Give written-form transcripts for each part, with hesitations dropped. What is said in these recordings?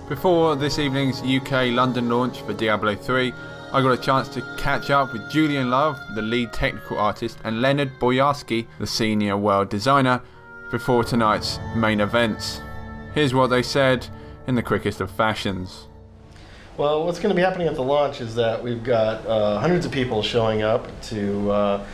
Before this evening's UK London launch for Diablo 3, I got a chance to catch up with Julian Love, the lead technical artist, and Leonard Boyarsky, the senior world designer, before tonight's main events. Here's what they said in the quickest of fashions. Well, what's going to be happening at the launch is that we've got hundreds of people showing up to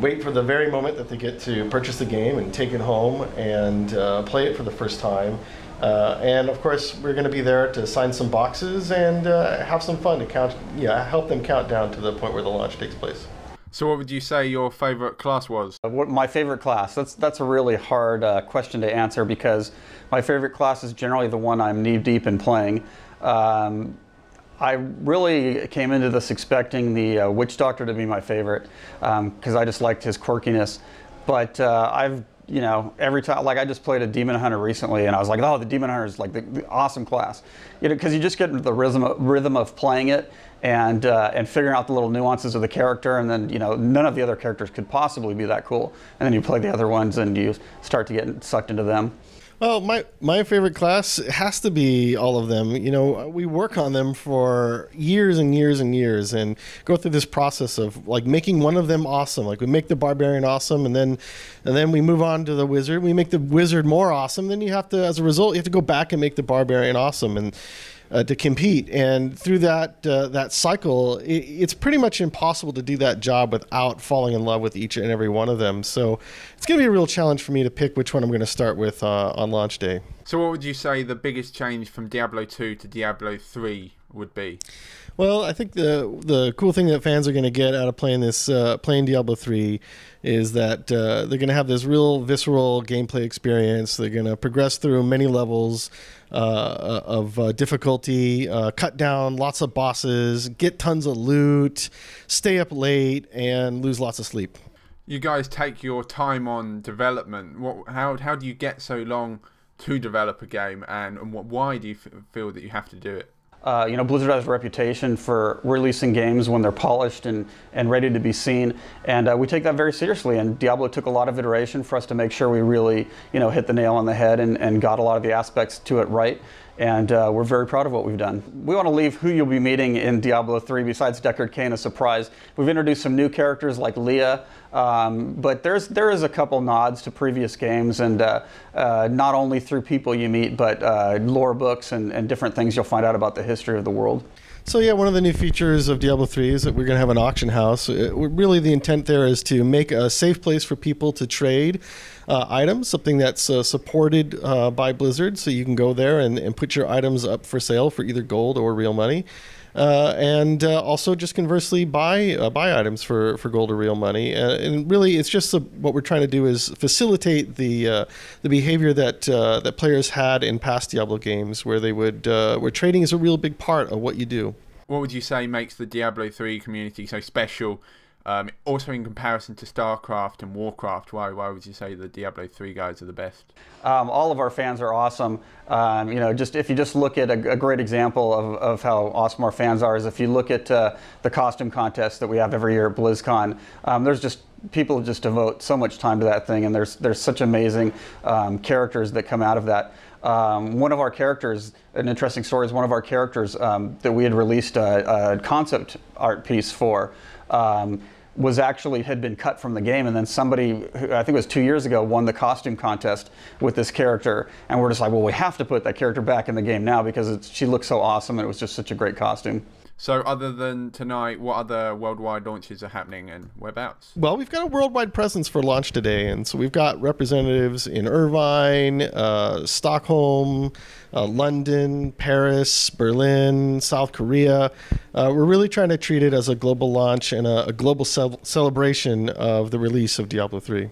wait for the very moment that they get to purchase the game and take it home and play it for the first time. And of course, we're going to be there to sign some boxes and have some fun to help them count down to the point where the launch takes place. So what would you say your favorite class was? What my favorite class? That's a really hard question to answer, because my favorite class is generally the one I'm knee-deep in playing. I really came into this expecting the Witch Doctor to be my favorite, because I just liked his quirkiness. But every time, like I just played a Demon Hunter recently, and I was like, oh, the Demon Hunter is like the awesome class, because you just get into the rhythm of playing it and figuring out the little nuances of the character, and then none of the other characters could possibly be that cool, and then you play the other ones and you start to get sucked into them. Well, my favorite class has to be all of them. We work on them for years and years and years, and go through this process of like making one of them awesome. Like we make the Barbarian awesome, and then we move on to the Wizard. We make the Wizard more awesome. Then you have to, as a result, you have to go back and make the Barbarian awesome, and to compete. And through that cycle, it's pretty much impossible to do that job without falling in love with each and every one of them. So it's going to be a real challenge for me to pick which one I'm going to start with on launch day. So what would you say the biggest change from Diablo 2 to Diablo 3 would be? Well, I think the cool thing that fans are going to get out of playing Diablo 3 is that they're going to have this real visceral gameplay experience. They're going to progress through many levels of difficulty, cut down lots of bosses, get tons of loot, stay up late, and lose lots of sleep. You guys take your time on development. How do you get so long to develop a game, and why do you feel that you have to do it? Blizzard has a reputation for releasing games when they're polished and ready to be seen, and we take that very seriously. And Diablo took a lot of iteration for us to make sure we really, hit the nail on the head and got a lot of the aspects to it right. And we're very proud of what we've done. We want to leave who you'll be meeting in Diablo 3 besides Deckard Cain a surprise. We've introduced some new characters like Leah, but there is a couple nods to previous games, and not only through people you meet, but lore books and different things you'll find out about the history of the world. So yeah, one of the new features of Diablo 3 is that we're going to have an auction house. Really the intent there is to make a safe place for people to trade items, something that's supported by Blizzard, so you can go there and put your items up for sale for either gold or real money. And also just conversely buy items for gold or real money. And really it's just what we're trying to do is facilitate the behavior that players had in past Diablo games, where they would where trading is a real big part of what you do. What would you say makes the Diablo 3 community so special? Also in comparison to StarCraft and Warcraft, why would you say the Diablo 3 guys are the best? All of our fans are awesome. If you just look at a great example of how awesome our fans are, is if you look at the costume contest that we have every year at BlizzCon. There's just people just devote so much time to that thing, and there's such amazing characters that come out of that. One of our characters, an interesting story, is one of our characters that we had released a concept art piece for. Had been cut from the game, and then somebody, I think it was 2 years ago, won the costume contest with this character, and we're just like, well, we have to put that character back in the game now because she looks so awesome, and it was just such a great costume. So other than tonight, what other worldwide launches are happening and whereabouts? Well, we've got a worldwide presence for launch today, and so we've got representatives in Irvine, Stockholm, London, Paris, Berlin, South Korea. We're really trying to treat it as a global launch and a global celebration of the release of Diablo 3.